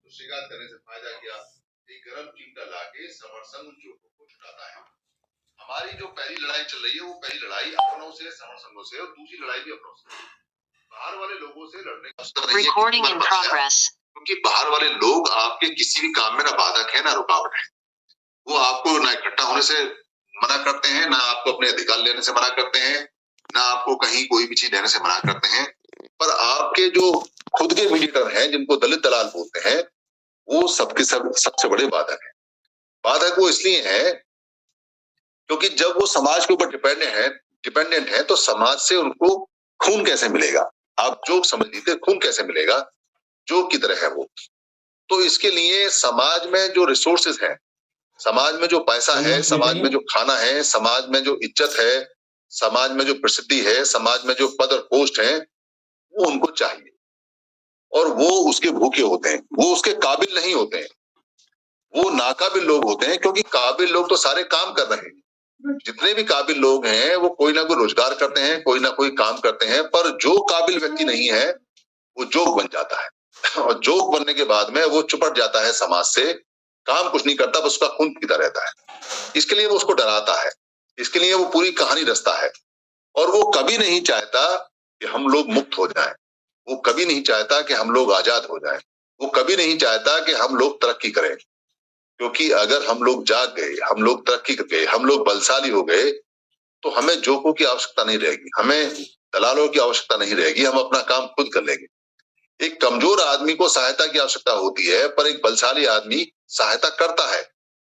तो शिकायत करने से फायदा क्या, एक गर्म चिमटा लाके समरसंघ उन चोटों को छुटाता है। हमारी जो पहली लड़ाई चल रही है वो पहली लड़ाई अपनों से, समरसंघों से, और दूसरी लड़ाई भी अपनों से। बाहर वाले लोगों से लड़ने का अवसर नहीं है, क्योंकि बाहर वाले लोग आपके किसी भी काम में ना बाधक है ना रुकावट है। वो आपको ना इकट्ठा होने से मना करते हैं, ना आपको अपने अधिकार लेने से मना करते हैं, ना आपको कहीं कोई भी चीज लेने से मना करते हैं। पर आपके जो खुद के मीडिएटर हैं, जिनको दलित दलाल बोलते हैं, वो सबके सबसे बड़े बाधक है। बाधक वो इसलिए है क्योंकि जब वो समाज के ऊपर डिपेंडेंट है तो समाज से उनको खून कैसे मिलेगा। आप जोक समझ लीजिए, खून कैसे मिलेगा, जोक की तरह है वो। तो इसके लिए समाज में जो रिसोर्सेज है, समाज में जो पैसा है, समाज में जो खाना है, समाज में जो इज्जत है, समाज में जो प्रसिद्धि है, समाज में जो पद और पोस्ट है, वो उनको चाहिए और वो उसके भूखे होते हैं, वो उसके काबिल नहीं होते हैं, वो नाकाबिल लोग होते हैं। क्योंकि काबिल लोग तो सारे काम कर रहे हैं, जितने भी काबिल लोग हैं वो कोई ना कोई रोजगार करते हैं, कोई ना कोई काम करते हैं। पर जो काबिल व्यक्ति नहीं है वो जोक बन जाता है और जोक बनने के बाद में वो चुपट जाता है समाज से, काम कुछ नहीं करता, बस उसका खून पीता रहता है। इसके लिए वो उसको डराता है, इसके लिए वो पूरी कहानी रचता है। और वो कभी नहीं चाहता कि हम लोग मुक्त हो जाएं, वो कभी नहीं चाहता कि हम लोग आजाद हो जाएं, वो कभी नहीं चाहता कि हम लोग तरक्की करें। क्योंकि अगर हम लोग जाग गए, हम लोग तरक्की कर गए, हम लोग बलशाली हो गए, तो हमें जोकों की आवश्यकता नहीं रहेगी, हमें दलालों की आवश्यकता नहीं रहेगी, हम अपना काम खुद कर लेंगे। एक कमजोर आदमी को सहायता की आवश्यकता होती है, पर एक बलशाली आदमी सहायता करता है,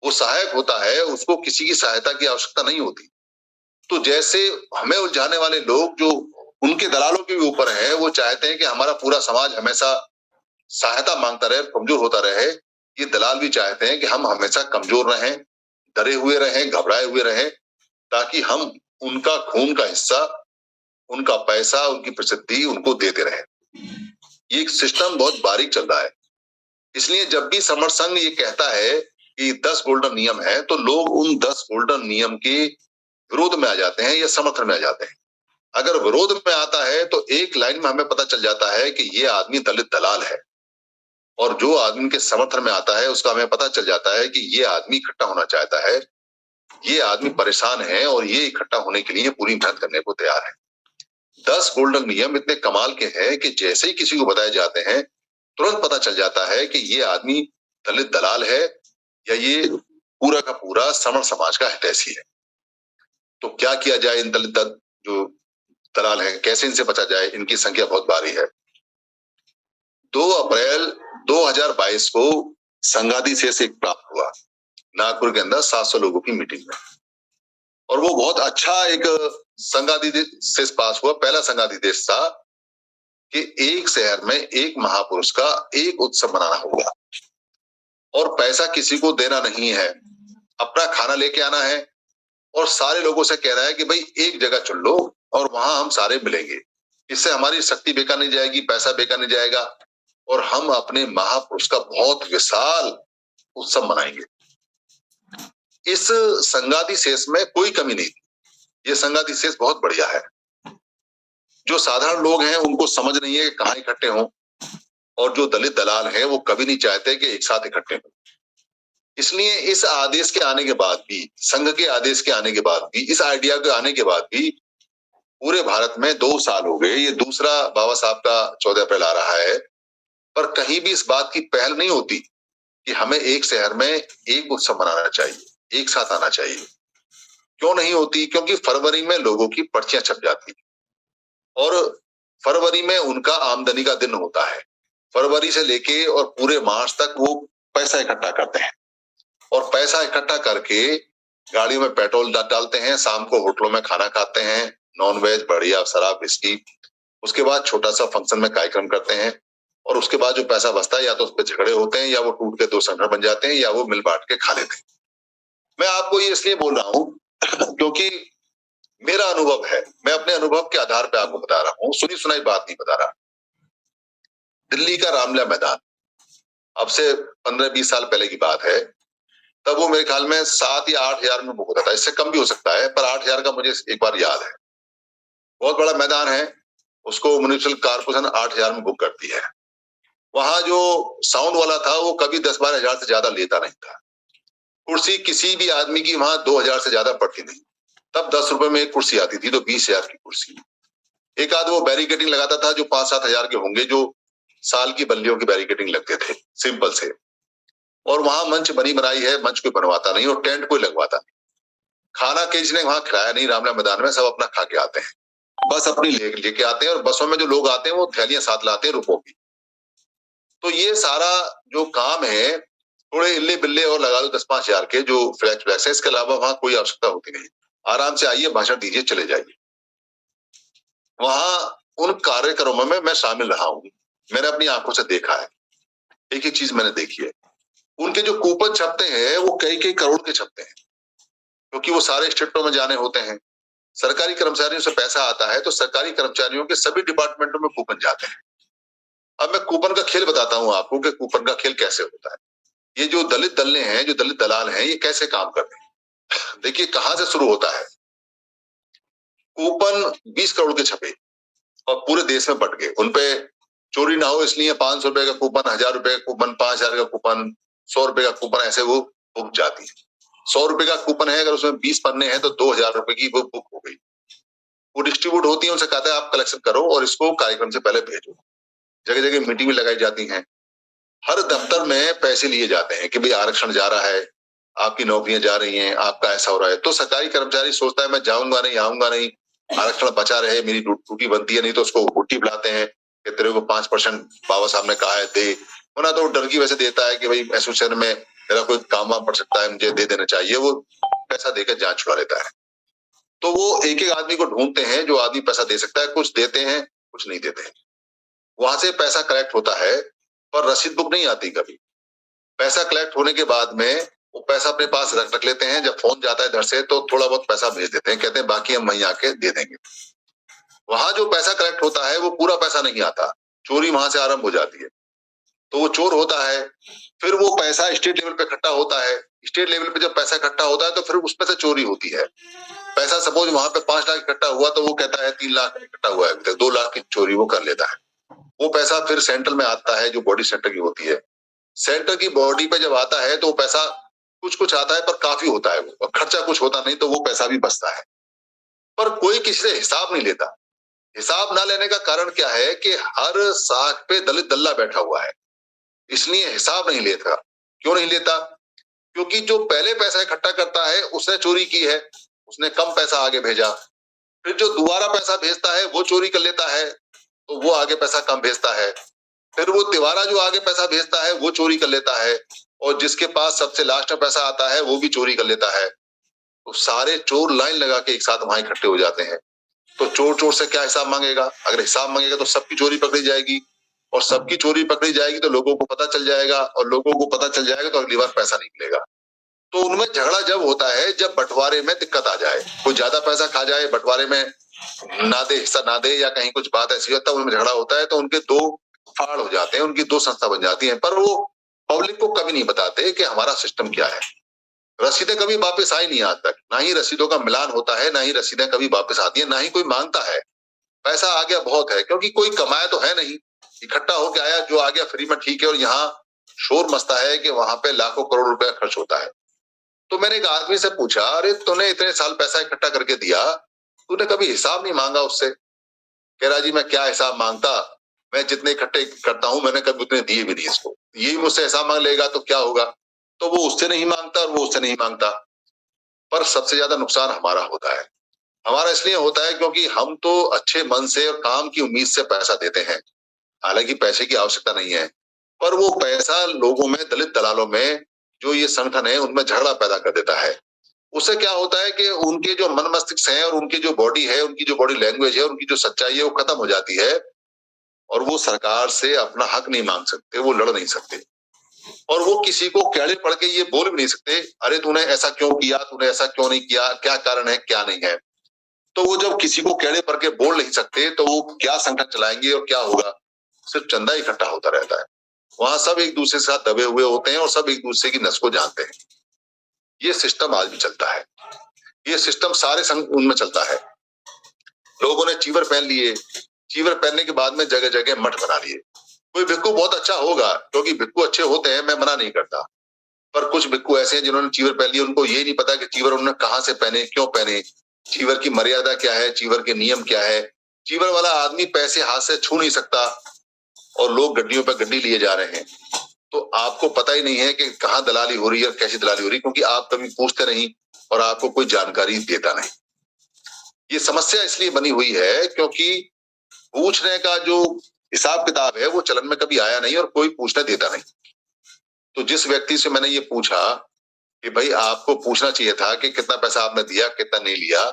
वो सहायक होता है, उसको किसी की सहायता की आवश्यकता नहीं होती। तो जैसे हमें उलझाने वाले लोग जो उनके दलालों के ऊपर है, वो चाहते हैं कि हमारा पूरा समाज हमेशा सहायता मांगता रहे, कमजोर होता रहे। ये दलाल भी चाहते हैं कि हम हमेशा कमजोर रहें, डरे हुए रहें, घबराए हुए रहें, ताकि हम उनका खून का हिस्सा, उनका पैसा, उनकी प्रसिद्धि उनको देते रहें। ये सिस्टम बहुत बारीक चल रहा है। इसलिए जब भी समरसंघ ये कहता है कि 10 गोल्डन नियम है, तो लोग उन 10 गोल्डन नियम के विरोध में आ जाते हैं या समर्थन में आ जाते हैं। अगर विरोध में आता है तो एक लाइन में हमें पता चल जाता है कि ये आदमी दलित दलाल है, और जो आदमी के समर्थन में आता है उसका हमें पता चल जाता है कि ये आदमी इकट्ठा होना चाहता है, ये आदमी परेशान है और ये इकट्ठा होने के लिए पूरी मेहनत करने को तैयार है। 10 गोल्डन नियम इतने कमाल के हैं कि जैसे ही किसी को बताए जाते हैं तुरंत पता चल जाता है कि ये आदमी दलित दलाल है या ये पूरा का पूरा समर समाज का हितैषी है। तो क्या किया जाए इन दलित जो दलाल हैं, कैसे इनसे बचा जाए? इनकी संख्या बहुत भारी है। 2 अप्रैल 2022 को संघाधिशेष एक प्राप्त हुआ नागपुर के अंदर 700 लोगों की मीटिंग में, और वो बहुत अच्छा एक संघाधिशेष पास हुआ। पहला संघाधिशेष था कि एक शहर में एक महापुरुष का एक उत्सव मनाना होगा और पैसा किसी को देना नहीं है, अपना खाना लेके आना है और सारे लोगों से कह रहा है कि भाई एक जगह चुन लो और वहां हम सारे मिलेंगे। इससे हमारी शक्ति बेकार नहीं जाएगी, पैसा बेकार नहीं जाएगा और हम अपने महापुरुष का बहुत विशाल उत्सव मनाएंगे। इस संघाधिशेष में कोई कमी नहीं थी, ये संघाधिशेष बहुत बढ़िया है। जो साधारण लोग हैं उनको समझ नहीं है कि कहाँ इकट्ठे हों, और जो दलित दलाल हैं वो कभी नहीं चाहते कि एक साथ इकट्ठे हों। इसलिए इस आदेश के आने के बाद भी, संघ के आदेश के आने के बाद भी, इस आइडिया के आने के बाद भी पूरे भारत में 2 साल हो गए, ये दूसरा बाबा साहब का 14 अप्रैल आ रहा है, पर कहीं भी इस बात की पहल नहीं होती कि हमें एक शहर में एक उत्सव मनाना चाहिए, एक साथ आना चाहिए। क्यों नहीं होती? क्योंकि फरवरी में लोगों की पर्चियां छप जाती और फरवरी में उनका आमदनी का दिन होता है। फरवरी से लेके और पूरे मार्च तक वो पैसा इकट्ठा करते हैं और पैसा इकट्ठा करके गाड़ियों में पेट्रोल डालते हैं, शाम को होटलों में खाना खाते हैं, नॉन वेज, बढ़िया शराब, विस्की। उसके बाद छोटा सा फंक्शन में कार्यक्रम करते हैं और उसके बाद जो पैसा बचता है या तो उस पर झगड़े होते हैं या वो टूट के 2 संगठन बन जाते हैं या वो मिल बांट के खा लेते हैं। मैं आपको ये इसलिए बोल रहा हूं क्योंकि मेरा अनुभव है, मैं अपने अनुभव के आधार पर आपको बता रहा हूँ, सुनी सुनाई बात नहीं बता रहा। दिल्ली का रामलीला मैदान अब से 15-20 साल पहले की बात है, तब वो मेरे ख्याल में 7 या 8 हजार में बुक होता था, इससे कम भी हो सकता है, पर 8 हजार का मुझे एक बार याद है। बहुत बड़ा मैदान है, उसको म्युनिसिपल कारपोरेशन 8 हजार में बुक करती है वहां जो साउंड वाला था वो कभी 10-12 हजार से ज्यादा लेता नहीं था। कुर्सी किसी भी आदमी की वहां 2,000 से ज्यादा पड़ती नहीं। तब 10 रुपए में एक कुर्सी आती थी, तो 20,000 की कुर्सी। एक आध वो बैरिकेडिंग लगाता था जो 5-7 हजार के होंगे, जो साल की बल्लियों की बैरिकेडिंग लगते थे सिंपल से। और वहां मंच बनी बनाई है, मंच कोई बनवाता नहीं और टेंट कोई लगवाता नहीं। खाना किसी ने वहां खिलाया नहीं रामलीला मैदान में, सब अपना खा के आते हैं। बस अपनी लेके आते हैं और बसों में जो लोग आते हैं वो थैलियां साथ लाते हैं रुपयों की। तो ये सारा जो काम है, थोड़े इल्ले बिल्ले और लगा लो 10-5 हजार के जो फ्लैक्स फ्लैक्स है, इसके अलावा वहां कोई आवश्यकता होती नहीं। आराम से आइए, भाषण दीजिए, चले जाइए। वहां उन कार्यक्रमों में मैं शामिल रहा हूं, मैंने अपनी आंखों से देखा है, एक एक चीज मैंने देखी है। उनके जो कूपन छपते हैं वो कई कई करोड़ के छपते हैं, क्योंकि वो सारे स्टेटों में जाने होते हैं। सरकारी कर्मचारियों से पैसा आता है तो सरकारी कर्मचारियों के सभी डिपार्टमेंटों में कूपन जाते हैं। अब मैं कूपन का खेल बताता हूं आपको कि कूपन का खेल कैसे होता है। ये जो दलित दल्ले हैं, जो दलित दलाल हैं, ये कैसे काम करते हैं। देखिए कहां से शुरू होता है। कूपन 20 करोड़ के छपे और पूरे देश में बट गए। उनपे चोरी ना हो इसलिए 500 रुपए का कूपन, 1000 रुपए का कूपन, 5,000 का कूपन, 100 रुपए का कूपन, ऐसे वो बुक जाती है। 100 रुपए का कूपन है, अगर उसमें 20 पन्ने हैं तो 2,000 रुपए की वो बुक हो गई। वो डिस्ट्रीब्यूट होती है, उनसे कहता है आप कलेक्शन करो और इसको कार्यक्रम से पहले भेजो। जगह जगह मीटिंग भी लगाई जाती है। हर दफ्तर में पैसे लिए जाते हैं कि भाई आरक्षण जा रहा है, आपकी नौकरियां जा रही हैं, आपका ऐसा हो रहा है। तो सरकारी कर्मचारी सोचता है मैं जाऊंगा नहीं, आऊंगा नहीं, आरक्षण बचा रहे, मेरी ड्यूटी बनती है। नहीं तो उसको हुट्टी बुलाते हैं कि तेरे को 5% बाबा साहब ने कहा है दे, वरना तो डर की वजह से देता है कि भाई एसोसिएशन में मेरा कोई काम वाम पड़ सकता है, मुझे दे देना चाहिए। वो पैसा देकर जान छुड़ा लेता है। तो वो एक एक आदमी को ढूंढते हैं जो आदमी पैसा दे सकता है। कुछ देते हैं, कुछ नहीं देते हैं। वहां से पैसा कलेक्ट होता है पर रसीद बुक नहीं आती कभी। पैसा कलेक्ट होने के बाद में वो पैसा अपने पास रख लेते हैं। जब फोन जाता है इधर से तो थोड़ा बहुत पैसा भेज देते हैं, कहते हैं बाकी हम वहीं आके दे देंगे। वहां जो पैसा कलेक्ट होता है वो पूरा पैसा नहीं आता, चोरी वहां से आरंभ हो जाती है। तो वो चोर होता है, फिर वो पैसा स्टेट लेवल पे इकट्ठा होता है। स्टेट लेवल पे जब पैसा इकट्ठा होता है तो फिर उसमें से चोरी होती है। पैसा सपोज वहां पे 5 लाख इकट्ठा हुआ तो वो कहता है 3 लाख इकट्ठा हुआ है, 2 लाख की चोरी वो कर लेता है। वो पैसा फिर सेंट्रल में आता है, जो बॉडी सेंटर की होती है। सेंटर की बॉडी पे जब आता है तो पैसा कुछ कुछ आता है पर काफी होता है, वो खर्चा कुछ होता नहीं, तो वो पैसा भी बचता है। पर कोई किसी से हिसाब नहीं लेता। हिसाब ना लेने का कारण क्या है कि हर साख पे दलित दल्ला बैठा हुआ है, इसलिए हिसाब नहीं लेता। क्यों नहीं लेता? क्योंकि जो पहले पैसा इकट्ठा करता है उसने चोरी की है, उसने कम पैसा आगे भेजा। फिर जो दोबारा पैसा भेजता है वो चोरी कर लेता है, तो वो आगे पैसा कम भेजता है। फिर वो तिवारा जो आगे पैसा भेजता है वो चोरी कर लेता है, और जिसके पास सबसे लास्ट में पैसा आता है वो भी चोरी कर लेता है। तो सारे चोर लाइन लगा के एक साथ वहां इकट्ठे हो जाते हैं। तो चोर चोर से क्या हिसाब मांगेगा? अगर हिसाब मांगेगा तो सबकी चोरी पकड़ी जाएगी, और सबकी चोरी पकड़ी जाएगी तो लोगों को पता चल जाएगा, और लोगों को पता चल जाएगा तो अगली बार पैसा नहीं मिलेगा। तो उनमें झगड़ा जब होता है जब बंटवारे में दिक्कत आ जाए, कोई ज्यादा पैसा खा जाए, बंटवारे में ना दे, हिस्सा ना दे, या कहीं कुछ बात ऐसी हो तब उनमें झगड़ा होता है। तो उनके दो फाड़ हो जाते हैं, उनकी दो संस्था बन जाती हैं। पर वो पब्लिक को कभी नहीं बताते कि हमारा सिस्टम क्या है। रसीदें कभी वापस आई नहीं आज तक, ना ही रसीदों का मिलान होता है, ना ही रसीदें कभी वापस आती है, ना ही कोई मांगता है। पैसा आ गया बहुत है, क्योंकि कोई कमाया तो है नहीं, इकट्ठा होके आया, जो आ गया फ्री में ठीक है। और यहाँ शोर मचता है कि वहां पे लाखों करोड़ रुपया खर्च होता है। तो मैंने एक आदमी से पूछा, अरे तूने इतने साल पैसा इकट्ठा करके दिया, तूने कभी हिसाब नहीं मांगा उससे? कह रहा जी मैं क्या हिसाब मांगता, मैं जितने इकट्ठे करता हूं मैंने कभी उतने दिए भी नहीं इसको, यही मुझसे हिसाब मांग लेगा तो क्या होगा। तो वो उससे नहीं मांगता और वो उससे नहीं मांगता। पर सबसे ज्यादा नुकसान हमारा होता है। हमारा इसलिए होता है क्योंकि हम तो अच्छे मन से और काम की उम्मीद से पैसा देते हैं, हालांकि पैसे की आवश्यकता नहीं है, पर वो पैसा लोगों में, दलित दलालों में, जो ये संगठन है उनमें झगड़ा पैदा कर देता है। उससे क्या होता है कि उनके जो मन मस्तिष्क है और उनकी जो बॉडी है, उनकी जो बॉडी लैंग्वेज है, उनकी जो सच्चाई है वो खत्म हो जाती है, और वो सरकार से अपना हक नहीं मांग सकते, वो लड़ नहीं सकते, और वो किसी को कैड़े पड़ के ये बोल भी नहीं सकते, अरे तूने ऐसा क्यों किया, तूने ऐसा क्यों नहीं किया, क्या कारण है, क्या नहीं है। तो वो जब किसी को कैड़े पड़ के बोल नहीं सकते तो वो क्या संगठन चलाएंगे और क्या होगा? सिर्फ चंदा इकट्ठा होता रहता है। वहां सब एक दूसरे के साथ दबे हुए होते हैं और सब एक दूसरे की नस को जानते हैं। ये सिस्टम आज भी चलता है, ये सिस्टम सारे संघ उनमें चलता है। लोगों ने चीवर पहन लिए, चीवर पहनने के बाद में जगह जगह मठ बना लिए। कोई भिक्खु बहुत अच्छा होगा, क्योंकि भिक्खु अच्छे होते हैं, मैं मना नहीं करता, पर कुछ भिक्खु ऐसे हैं जिन्होंने चीवर पहन लिया, उनको ये नहीं पता कि चीवर उन्होंने कहां से पहने, क्यों पहने, चीवर की मर्यादा क्या है, चीवर के नियम क्या है। चीवर वाला आदमी पैसे हाथ से छू नहीं सकता और लोग गड्डियों पर गड्डी लिए जा रहे हैं। तो आपको पता ही नहीं है कि कहाँ दलाली हो रही है और कैसी दलाली हो रही है, क्योंकि आप कभी पूछते नहीं और आपको कोई जानकारी देता नहीं। ये समस्या इसलिए बनी हुई है क्योंकि पूछने का जो हिसाब किताब है वो चलन में कभी आया नहीं और कोई पूछने देता नहीं। तो जिस व्यक्ति से मैंने ये पूछा कि भाई आपको पूछना चाहिए था कि कितना पैसा आपने दिया, कितना नहीं लिया,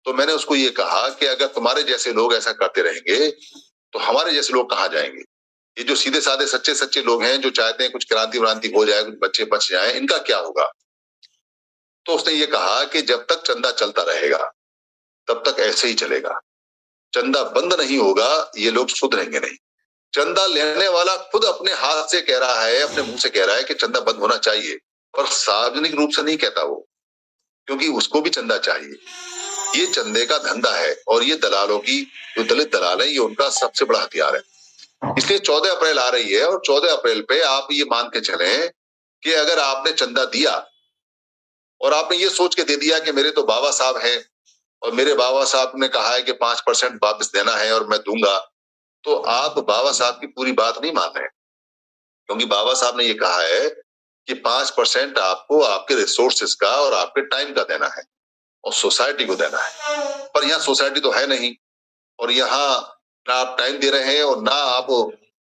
तो मैंने उसको ये कहा कि अगर तुम्हारे जैसे लोग ऐसा करते रहेंगे तो हमारे जैसे लोग कहाँ जाएंगे। ये जो सीधे साधे सच्चे सच्चे लोग हैं जो चाहते हैं कुछ क्रांति व्रांति हो जाए, कुछ बच्चे बच जाए, इनका क्या होगा। तो उसने ये कहा कि जब तक चंदा चलता रहेगा तब तक ऐसे ही चलेगा, चंदा बंद नहीं होगा, ये लोग सुधरेंगे नहीं। चंदा लेने वाला खुद अपने हाथ से कह रहा है, अपने मुंह से कह रहा है कि चंदा बंद होना चाहिए, पर सार्वजनिक रूप से नहीं कहता वो, क्योंकि उसको भी चंदा चाहिए। ये चंदे का धंधा है और ये दलालों की, जो दलित दलाल है, ये उनका सबसे बड़ा हथियार है। इसलिए 14 अप्रैल आ रही है और 14 अप्रैल पे आप ये मान के चलें कि अगर आपने चंदा दिया और आपने ये सोच के दे दिया कि मेरे तो बाबा साहब हैं और मेरे बाबा साहब ने कहा है कि 5% वापस देना है और मैं दूंगा, तो आप बाबा साहब की पूरी बात नहीं मान रहे, क्योंकि बाबा साहब ने ये कहा है कि 5% आपको आपके रिसोर्सेस का और आपके टाइम का देना है और सोसाइटी को देना है। पर यहाँ सोसाइटी तो है नहीं और यहाँ ना आप टाइम दे रहे हैं और ना आप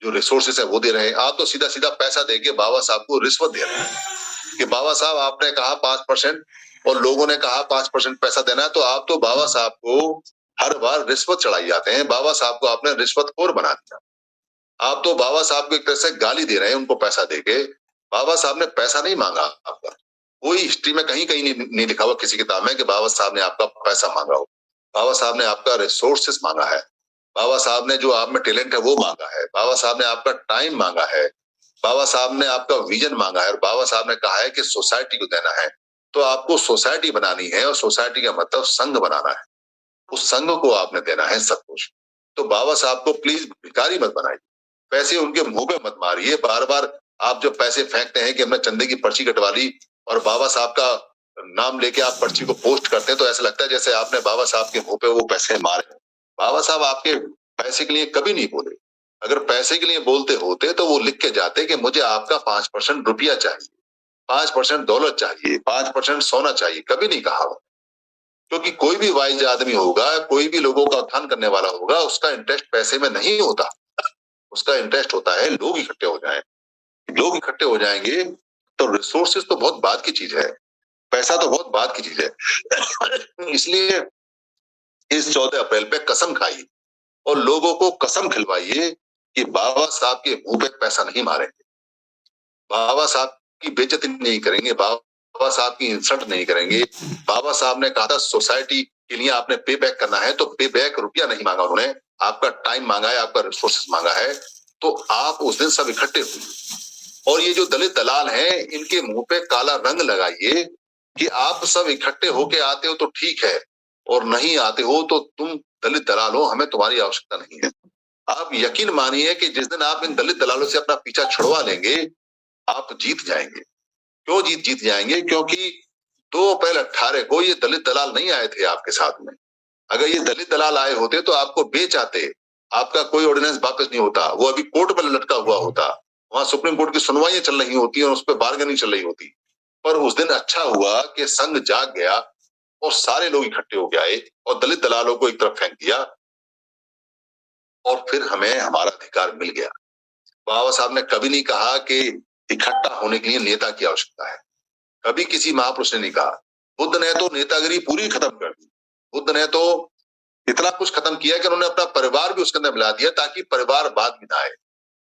जो रिसोर्सेस है वो दे रहे हैं। आप तो सीधा सीधा पैसा देके बाबा साहब को रिश्वत दे रहे हैं कि बाबा साहब आपने कहा 5% और लोगों ने कहा 5% पैसा देना है, तो आप तो बाबा साहब को हर बार रिश्वत चढ़ाई जाते हैं। बाबा साहब को आपने रिश्वतखोर बना दिया। आप तो बाबा साहब को एक तरह से गाली दे रहे हैं उनको पैसा देके। बाबा साहब ने पैसा नहीं मांगा आपका, कोई हिस्ट्री में कहीं कहीं नहीं लिखा हुआ किसी किताब में कि बाबा साहब ने आपका पैसा मांगा हो। बाबा साहब ने आपका रिसोर्सेस मांगा है, बाबा साहब ने जो आप में टैलेंट है वो मांगा है, बाबा साहब ने आपका टाइम मांगा है, बाबा साहब ने आपका विजन मांगा है और बाबा साहब ने कहा है कि सोसाइटी को देना है। तो आपको सोसाइटी बनानी है और सोसाइटी का मतलब संघ बनाना है, उस संघ को आपने देना है सब कुछ। तो बाबा साहब को प्लीज भिखारी मत बनाइए, पैसे उनके मुंह पे मत मारिए। बार बार आप जब पैसे फेंकते हैं कि हमने चंदे की पर्ची कटवा ली और बाबा साहब का नाम लेके आप पर्ची को पोस्ट करते हैं, तो ऐसा लगता है जैसे आपने बाबा साहब के मुंह पे वो पैसे मारे। बाबा साहब आपके पैसे के लिए कभी नहीं बोले। अगर पैसे के लिए बोलते होते तो वो लिख के जाते कि मुझे आपका 5% रुपया चाहिए, 5% दौलत चाहिए, 5% सोना चाहिए, कभी नहीं कहा। क्योंकि कोई भी वाइज आदमी होगा, कोई भी लोगों का उत्थान करने वाला होगा, उसका इंटरेस्ट पैसे में नहीं होता, उसका इंटरेस्ट होता है लोग इकट्ठे हो जाएं। लोग इकट्ठे हो जाएंगे तो रिसोर्सेस तो बहुत बाद की चीज है, पैसा तो बहुत बाद की चीज है। इसलिए इस 14 अप्रैल पे कसम खाइए और लोगों को कसम खिलवाइए कि बाबा साहब के मुंह पे पैसा नहीं मारेंगे, बाबा साहब की बेइज्जती नहीं करेंगे, बाबा साहब की इंसल्ट नहीं करेंगे। बाबा साहब ने कहा था सोसाइटी के लिए आपने पे बैक करना है, तो पे बैक रुपया नहीं मांगा उन्होंने, आपका टाइम मांगा है, आपका रिसोर्सेस मांगा है। तो आप उस दिन सब इकट्ठे हुए और ये जो दलित दलाल हैं इनके मुंह पे काला रंग लगाइए कि आप सब इकट्ठे होके आते हो तो ठीक है और नहीं आते हो तो तुम दलित दलाल हो, हमें तुम्हारी आवश्यकता नहीं है। आप यकीन मानिए कि जिस दिन आप इन दलित दलालों से अपना पीछा छुड़वा लेंगे आप जीत जाएंगे। क्यों जीत जाएंगे? क्योंकि 2 अप्रैल 18 को ये दलित दलाल नहीं आए थे आपके साथ में। अगर ये दलित दलाल आए होते तो आपको बेच आते, आपका कोई ऑर्डिनेंस वापस नहीं होता, वो अभी कोर्ट पर लटका हुआ होता, वहां सुप्रीम कोर्ट की सुनवाइयां चल रही होती और उस पर बार्गेनिंग चल रही होती। पर उस दिन अच्छा हुआ कि संघ जाग गया और सारे लोग इकट्ठे हो गए और दलित दलालों को एक तरफ फेंक दिया और फिर हमें हमारा अधिकार मिल गया। बाबा साहब ने कभी नहीं कहा कि इकट्ठा होने के लिए नेता की आवश्यकता है, कभी किसी महापुरुष ने नहीं कहा। बुद्ध ने तो नेतागिरी पूरी खत्म कर दी, बुद्ध ने तो इतना कुछ खत्म किया कि उन्होंने अपना परिवार भी उसके अंदर मिला दिया ताकि परिवारवाद भी ना आए।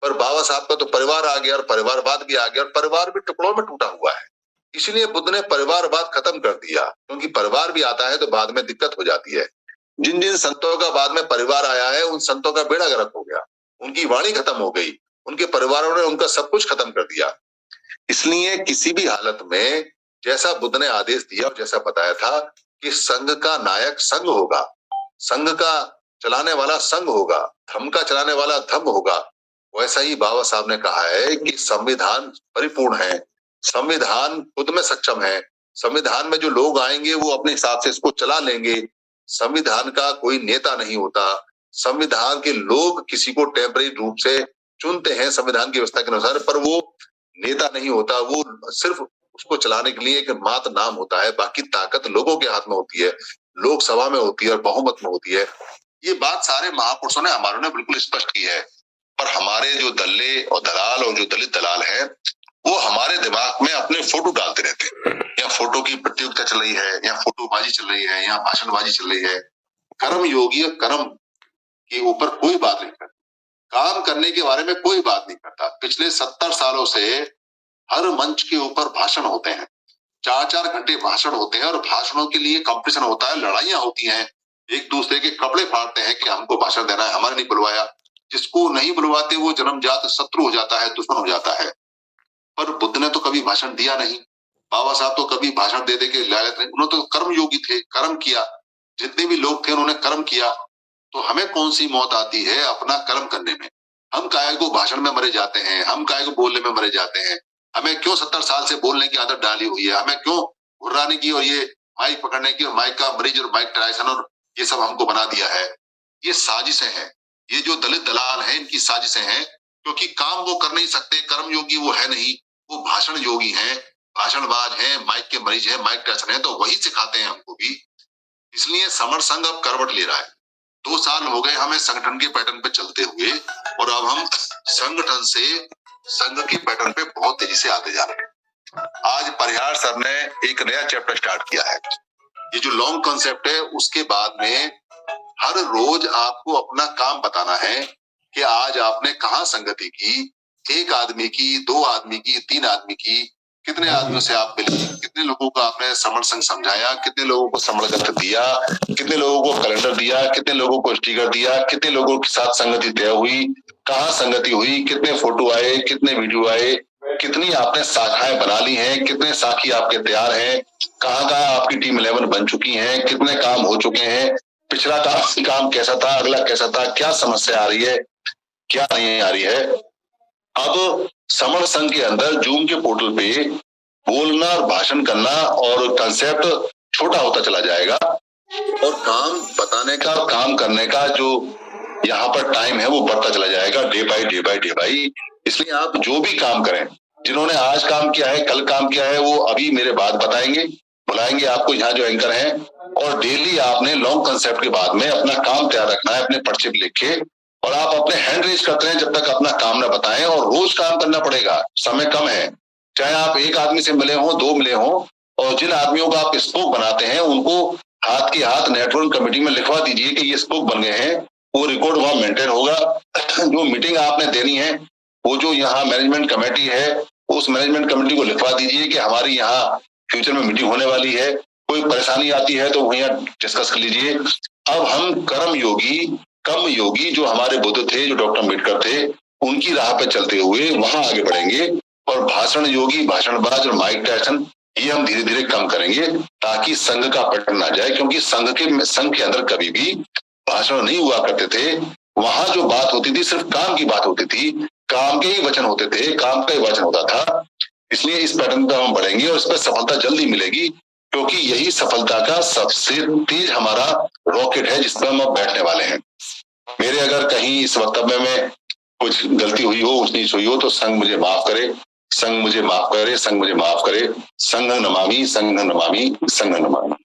पर बाबा साहब का तो परिवार आ गया और परिवारवाद भी आ गया और परिवार भी टुकड़ों में टूटा हुआ है। इसलिए बुद्ध ने परिवारवाद खत्म कर दिया, क्योंकि परिवार भी आता है तो बाद में दिक्कत हो जाती है। जिन जिन संतों का बाद में परिवार आया है उन संतों का बेड़ा गर्क हो गया, उनकी वाणी खत्म हो गई, उनके परिवारों ने उनका सब कुछ खत्म कर दिया। इसलिए किसी भी हालत में जैसा बुद्ध ने आदेश दिया और जैसा बताया था कि संघ का नायक संघ होगा, संघ का चलाने वाला संघ होगा, धर्म का चलाने वाला धर्म होगा, वैसा ही बाबा साहब ने कहा है कि संविधान परिपूर्ण है, संविधान खुद में सक्षम है, संविधान में जो लोग आएंगे वो अपने हिसाब से इसको चला लेंगे, संविधान का कोई नेता नहीं होता, संविधान के लोग किसी को टेम्परेरी रूप से चुनते हैं संविधान की व्यवस्था के अनुसार, पर वो नेता नहीं होता, वो सिर्फ उसको चलाने के लिए एक मात्र नाम होता है, बाकी ताकत लोगों के हाथ में होती है, लोकसभा में होती है और बहुमत में होती है। ये बात सारे महापुरुषों ने हमारों ने बिल्कुल स्पष्ट की है, पर हमारे जो दल्ले और दलाल और जो दलित दलाल है वो हमारे दिमाग में अपने फोटो डालते रहते हैं, या फोटो की प्रतियोगिता चल रही है, या फोटोबाजी चल रही है, या भाषणबाजी चल रही है। कर्म योगी कर्म के ऊपर कोई बात नहीं करता, काम करने के बारे में कोई बात नहीं करता। पिछले 70 सालों से हर मंच के ऊपर भाषण होते हैं, 4-4 घंटे भाषण होते हैं, और भाषणों के लिए कंपटीशन होता है, लड़ाइयां होती हैं, एक दूसरे के कपड़े फाड़ते हैं कि हमको भाषण देना है, हमारे नहीं बुलवाया। जिसको नहीं बुलवाते वो जन्मजात शत्रु हो जाता है, दुश्मन हो जाता है। पर बुद्ध ने तो कभी भाषण दिया नहीं, बाबा साहब तो कभी भाषण दे के लायक नहीं, उन्होंने तो कर्म योगी थे, कर्म किया। जितने भी लोग थे उन्होंने कर्म किया। तो हमें कौन सी मौत आती है अपना कर्म करने में? हम काहे को भाषण में मरे जाते हैं, हम काहे को बोलने में मरे जाते हैं? हमें क्यों 70 साल से बोलने की आदत डाली हुई है? हमें क्यों घुर्राने की और ये माइक पकड़ने की और माइक का मरीज और माइक टायसन और ये सब हमको बना दिया है? ये साजिशें हैं, ये जो दलित दलाल हैं इनकी साजिशें हैं, क्योंकि काम वो कर नहीं सकते, कर्म योगी वो है नहीं, वो भाषण योगी हैं, भाषणबाज हैं, माइक के मरीज हैं, माइक टायसन है, तो वही सिखाते हैं हमको भी। इसलिए समर संघ अब करवट ले रहा है। 2 साल हो गए हमें संगठन के पैटर्न पे चलते हुए, और अब हम संगठन से संघ के पैटर्न पे बहुत तेजी से आते जा रहे हैं। आज परिहार सर ने एक नया चैप्टर स्टार्ट किया है। ये जो लॉन्ग कॉन्सेप्ट है उसके बाद में हर रोज आपको अपना काम बताना है कि आज आपने कहाँ संगति की, 1 आदमी की, 2 आदमी की, 3 आदमी की, कितने आदमियों से आप मिले, कितने लोगों को आपने समर संघ समझाया, कितने लोगों को समर ग्रंथ दिया, कितने लोगों को कैलेंडर दिया, कितने लोगों को स्टिकर दिया, कितने लोगों के साथ संगति तय हुई, कहाँ संगति हुई, कितने फोटो आए, कितने वीडियो आए, कितनी आपने शाखाएं बना ली हैं, कितने साथी आपके तैयार हैं, कहाँ कहाँ आपकी टीम 11 बन चुकी है, कितने काम हो चुके हैं, पिछला काम कैसा था, अगला कैसा था, क्या समस्या आ रही है, क्या नहीं आ रही है। अब समर संघ के अंदर जूम के पोर्टल पे बोलना और भाषण करना और कंसेप्ट छोटा होता चला जाएगा, और काम बताने का, काम करने का जो यहाँ पर टाइम है वो बढ़ता चला जाएगा डे बाई डे। इसलिए आप जो भी काम करें, जिन्होंने आज काम किया है, कल काम किया है, वो अभी मेरे बाद बताएंगे, बुलाएंगे आपको यहाँ जो एंकर हैं, और डेली आपने लॉन्ग कंसेप्ट के बाद में अपना काम तैयार रखना है, अपने पर्चे पे लिख के, और आप अपने हैंड रेज करते हैं जब तक अपना काम न बताएं, और रोज काम करना पड़ेगा, समय कम है। चाहे आप 1 आदमी से मिले हो, 2 मिले हो, और जिन आदमियों का आप स्पोक बनाते हैं उनको हाथ के हाथ नेटवर्क कमेटी में लिखवा दीजिए कि ये स्पोक बन गए हैं, वो रिकॉर्ड वहां मेंटेन होगा। जो मीटिंग आपने देनी है, वो जो यहाँ मैनेजमेंट कमेटी है, उस मैनेजमेंट कमेटी को लिखवा दीजिए कि हमारी यहाँ फ्यूचर में मीटिंग होने वाली है, कोई परेशानी आती है तो वहीं डिस्कस कर लीजिए। अब हम कर्म योगी, कम योगी जो हमारे बुद्ध थे, जो डॉक्टर अम्बेडकर थे, उनकी राह पे चलते हुए वहां आगे बढ़ेंगे, और भाषण योगी, भाषणबाज और माइक टायसन ये हम धीरे धीरे कम करेंगे, ताकि संघ का पैटर्न आ जाए। क्योंकि संघ के अंदर कभी भी भाषण नहीं हुआ करते थे, वहां जो बात होती थी सिर्फ काम की बात होती थी, काम के ही वचन होते थे, काम का ही वचन होता था। इसलिए इस पैटर्न पर हम बढ़ेंगे और इस पर सफलता जल्दी मिलेगी, क्योंकि यही सफलता का सबसे तेज हमारा रॉकेट है जिस पर हम अब बैठने वाले हैं। मेरे अगर कहीं इस वक्तव्य में कुछ गलती हुई हो, ऊंच नीच हुई हो, तो संघ मुझे माफ करे, संघ मुझे माफ करे, संघ मुझे माफ करे। संघ नमामि, संघ नमामि, संघ नमामि।